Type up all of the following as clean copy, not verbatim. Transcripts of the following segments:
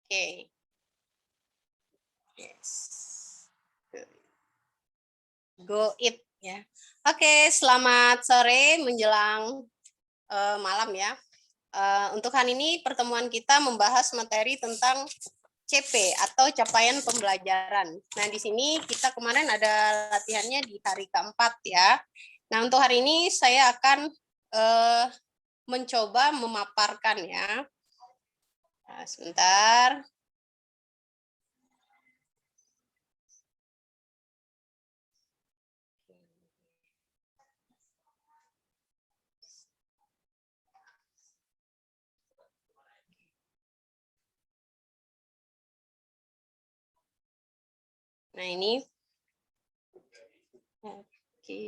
Oke. Yes. Go it ya. Oke, selamat sore menjelang malam ya. Untuk hari ini pertemuan kita membahas materi tentang CP atau capaian pembelajaran. Nah, di sini kita kemarin ada latihannya di hari keempat ya. Nah, untuk hari ini saya akan mencoba memaparkan ya. Nah, sebentar. Nah, ini. Oke.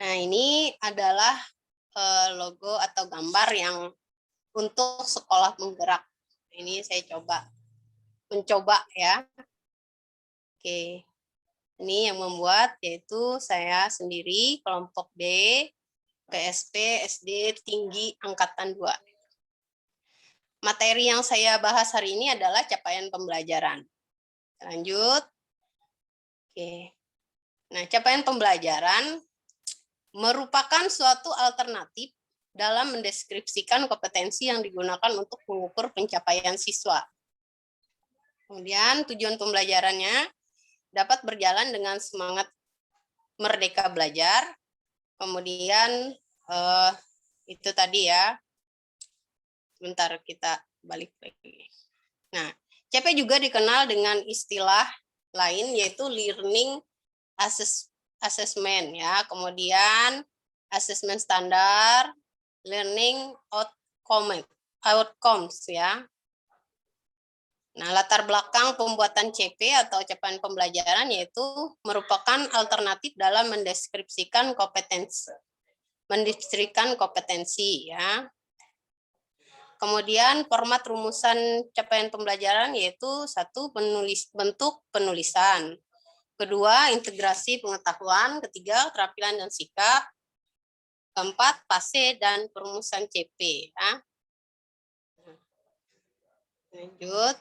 Nah, ini adalah logo atau gambar yang untuk sekolah penggerak. Ini saya mencoba ya. Oke. Ini yang membuat yaitu saya sendiri, kelompok B, PSP SD Tinggi Angkatan 2. Materi yang saya bahas hari ini adalah capaian pembelajaran. Lanjut. Oke. Nah, capaian pembelajaran merupakan suatu alternatif dalam mendeskripsikan kompetensi yang digunakan untuk mengukur pencapaian siswa. Kemudian tujuan pembelajarannya dapat berjalan dengan semangat merdeka belajar. Kemudian itu tadi ya. Sebentar kita balik lagi. Nah, CP juga dikenal dengan istilah lain yaitu learning assessment ya. Kemudian assessment standar, learning outcomes ya. Nah, latar belakang pembuatan CP atau capaian pembelajaran yaitu merupakan alternatif dalam mendeskripsikan kompetensi ya. Kemudian format rumusan capaian pembelajaran yaitu satu, bentuk penulisan. Kedua, integrasi pengetahuan. Ketiga, keterampilan dan sikap. Keempat, fase dan perumusan CP ya. Lanjut.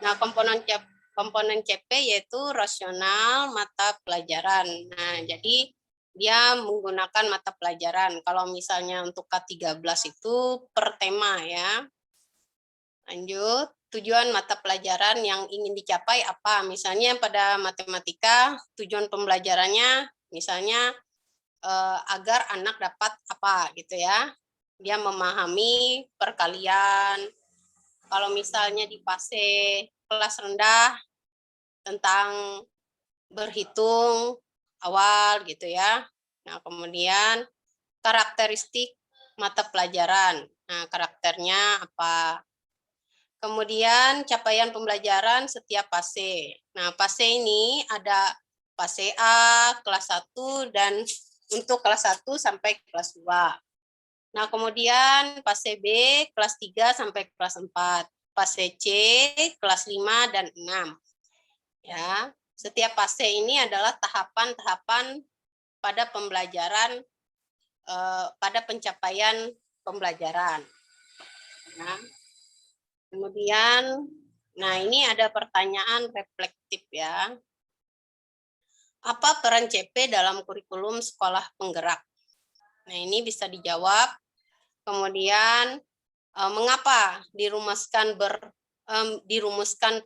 Nah, komponen CP yaitu rasional mata pelajaran. Nah, jadi dia menggunakan mata pelajaran. Kalau misalnya untuk K13 itu per tema ya. Lanjut, tujuan mata pelajaran yang ingin dicapai apa? Misalnya pada matematika, tujuan pembelajarannya misalnya agar anak dapat apa gitu ya. Dia memahami perkalian. Kalau misalnya di fase kelas rendah tentang berhitung awal gitu ya. Nah, kemudian karakteristik mata pelajaran. Nah, karakternya apa? Kemudian capaian pembelajaran setiap fase. Nah, fase ini ada fase A, kelas 1 dan untuk kelas 1 sampai kelas 2. Nah, kemudian fase B kelas 3 sampai kelas 4. Fase C kelas 5 dan 6. Ya, setiap fase ini adalah tahapan-tahapan pada pembelajaran pada pencapaian pembelajaran. Nah, kemudian nah ini ada pertanyaan reflektif ya. Apa peran CP dalam kurikulum sekolah penggerak? Nah, ini bisa dijawab. Kemudian mengapa dirumuskan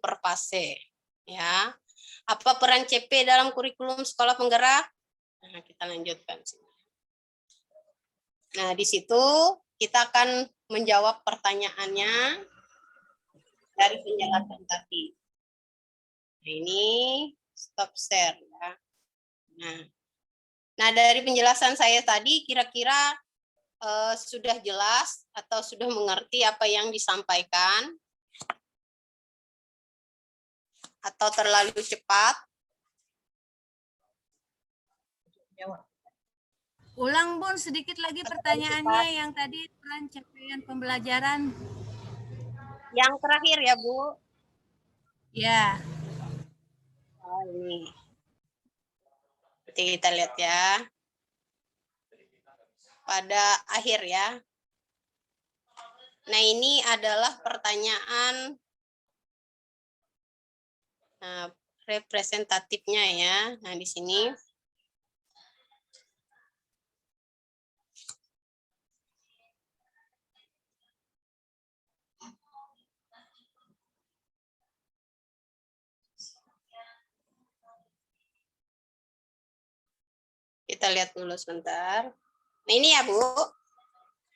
per fase? Ya. Apa peran CP dalam kurikulum sekolah penggerak? Nah, kita lanjutkan. Nah, di situ kita akan menjawab pertanyaannya dari penjelasan tadi. Nah, ini stop share ya. Nah, dari penjelasan saya tadi kira-kira sudah jelas atau sudah mengerti apa yang disampaikan? Atau terlalu cepat? Ulang Bun sedikit lagi pertanyaannya yang tadi peran capaian pembelajaran. Yang terakhir ya Bu. Ya. Oh, ini. Nanti kita lihat ya. Pada akhir ya. Nah, ini adalah pertanyaan representatifnya ya. Nah, di sini. Kita lihat dulu sebentar. Nah, ini ya, Bu.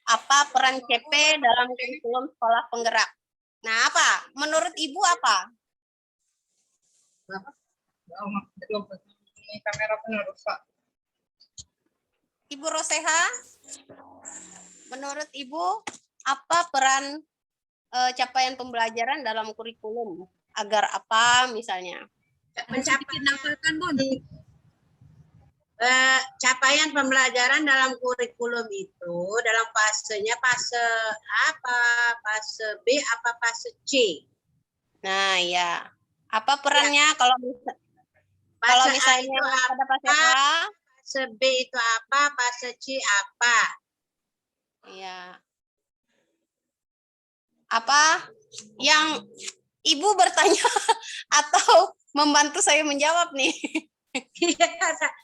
Apa peran CP dalam kurikulum sekolah penggerak? Nah, apa? Menurut Ibu apa? Kamera penerus, Pak. Ibu Roseha, menurut Ibu apa peran capaian pembelajaran dalam kurikulum? Agar apa misalnya? Mencapai Bun. Capaian pembelajaran dalam kurikulum itu dalam fasenya fase apa? Fase B apa fase C? Nah, ya. Apa perannya kalau Fase A misalnya itu pada fase apa? A? Fase B itu apa? Fase C apa? Ya. Apa yang Ibu bertanya atau membantu saya menjawab nih?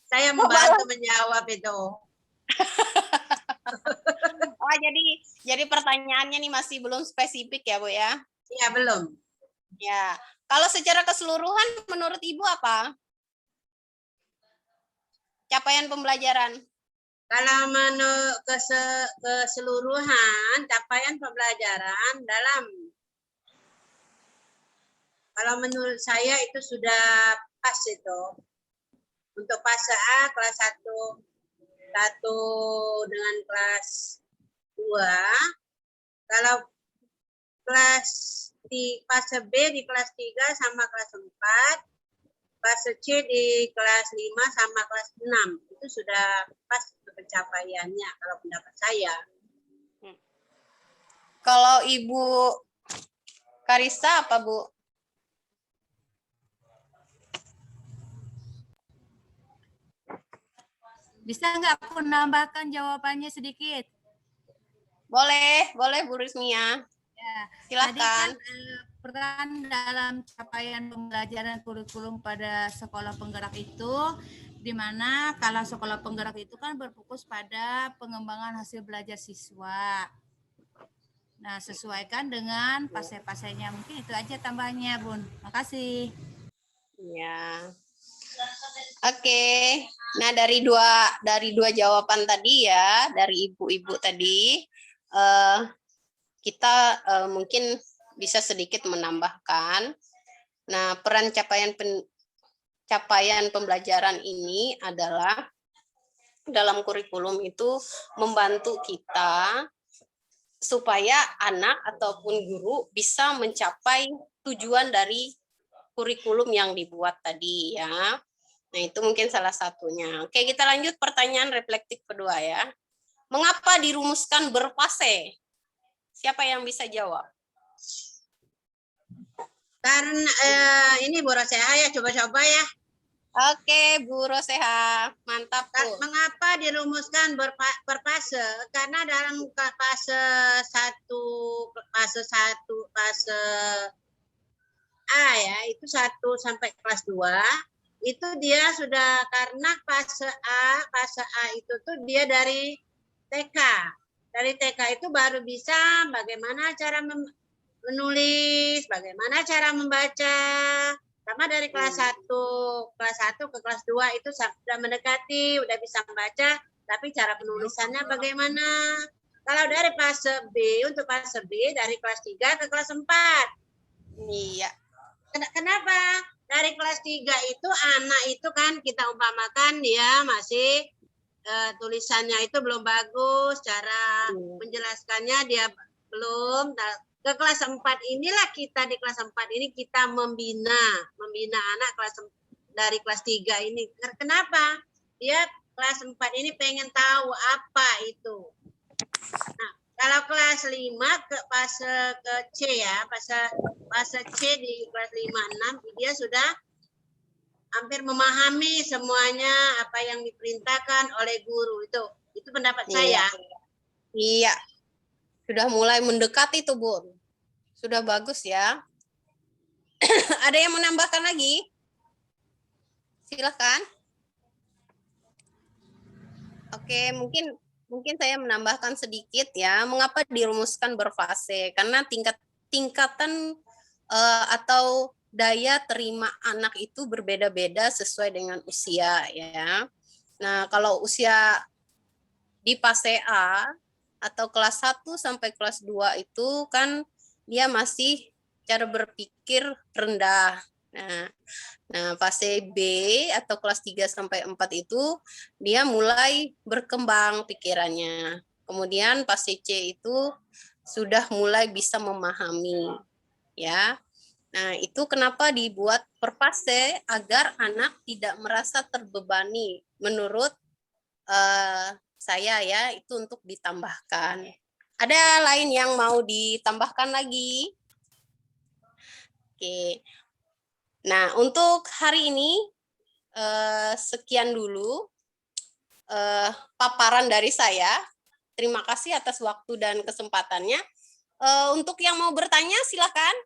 Saya membantu menjawab itu. Oh, jadi pertanyaannya nih masih belum spesifik ya, Bu ya? Iya, belum. Ya. Kalau secara keseluruhan menurut Ibu apa? Capaian pembelajaran. Kalau menurut keseluruhan capaian pembelajaran kalau menurut saya itu sudah pas itu. Untuk fase A kelas 1 dengan kelas 2. Kalau fase B di kelas 3 sama kelas 4. Fase C di kelas 5 sama kelas 6. Itu sudah pas pencapaiannya kalau pendapat saya. Kalau Ibu Karista apa, Bu? Bisa nggak aku nambahkan jawabannya sedikit? Boleh Bu Rismia. Ya, silakan. Tadi kan peran dalam capaian pembelajaran kurikulum pada sekolah penggerak itu, di mana kalau sekolah penggerak itu kan berfokus pada pengembangan hasil belajar siswa. Nah, sesuaikan dengan fase-fasenya. Mungkin itu aja tambahannya, Bun. Makasih. Ya. Oke. Nah, dari dua jawaban tadi ya, dari ibu-ibu tadi, kita mungkin bisa sedikit menambahkan. Nah, peran capaian pembelajaran ini adalah dalam kurikulum itu membantu kita supaya anak ataupun guru bisa mencapai tujuan dari kurikulum yang dibuat tadi ya. Nah, itu mungkin salah satunya. Oke, kita lanjut pertanyaan reflektif kedua ya. Mengapa dirumuskan berfase? Siapa yang bisa jawab? Karena ini Bu Roseha ya, coba-coba ya. Oke, Bu Roseha. Mantap, Bu. Mengapa dirumuskan berfase? Karena dalam fase 1, fase A ya, itu 1 sampai kelas 2, itu dia sudah, karena fase A itu tuh dia dari TK. Dari TK itu baru bisa bagaimana cara menulis, bagaimana cara membaca. Sama dari kelas 1 ke kelas 2 itu sudah mendekati, udah bisa membaca, tapi cara penulisannya bagaimana? Kalau dari fase B, untuk fase B dari kelas 3 ke kelas 4. Iya. Kenapa? Dari kelas 3 itu anak itu kan kita umpamakan dia masih tulisannya itu belum bagus, cara menjelaskannya dia belum. Ke kelas 4 inilah kita, di kelas 4 ini kita membina anak dari kelas 3 ini. Kenapa? Dia kelas 4 ini pengen tahu apa itu. Nah, kalau kelas 5 ke fase C ya, fase C di kelas 5 6 dia sudah hampir memahami semuanya apa yang diperintahkan oleh guru. Itu pendapat saya. Iya. Sudah mulai mendekati tuh, Bun. Sudah bagus ya. Ada yang menambahkan lagi? Silakan. Oke, mungkin saya menambahkan sedikit ya. Mengapa dirumuskan berfase? Karena tingkatan atau daya terima anak itu berbeda-beda sesuai dengan usia ya. Nah, kalau usia di fase A atau kelas 1 sampai kelas 2 itu kan dia masih cara berpikir rendah. Nah, fase B atau kelas 3 sampai 4 itu dia mulai berkembang pikirannya. Kemudian fase C itu sudah mulai bisa memahami ya. Nah, itu kenapa dibuat per fase agar anak tidak merasa terbebani. Menurut saya ya, itu untuk ditambahkan. Ada lain yang mau ditambahkan lagi? Oke. Nah, untuk hari ini sekian dulu paparan dari saya. Terima kasih atas waktu dan kesempatannya. Untuk yang mau bertanya, silakan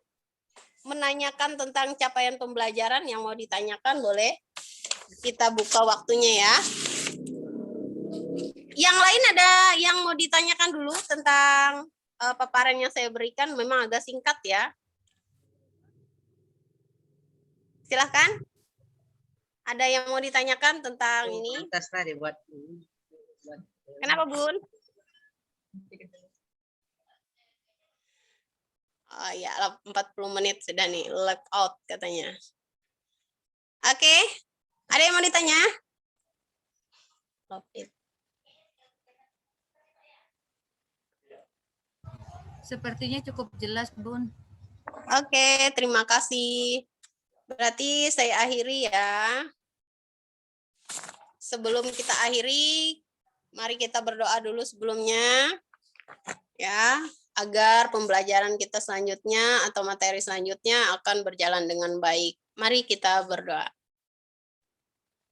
menanyakan tentang capaian pembelajaran yang mau ditanyakan, boleh kita buka waktunya ya. Yang lain ada yang mau ditanyakan dulu tentang paparan yang saya berikan, memang agak singkat ya. Silahkan. Ada yang mau ditanyakan tentang ini? Kenapa, Bun? Oh ya, 40 menit sudah nih, log out katanya. Oke, ada yang mau ditanya? Sepertinya cukup jelas, Bun. Oke, terima kasih. Berarti saya akhiri ya. Sebelum kita akhiri, mari kita berdoa dulu sebelumnya. Ya, agar pembelajaran kita selanjutnya atau materi selanjutnya akan berjalan dengan baik. Mari kita berdoa.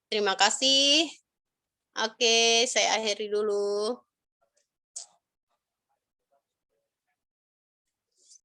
Terima kasih. Oke, saya akhiri dulu.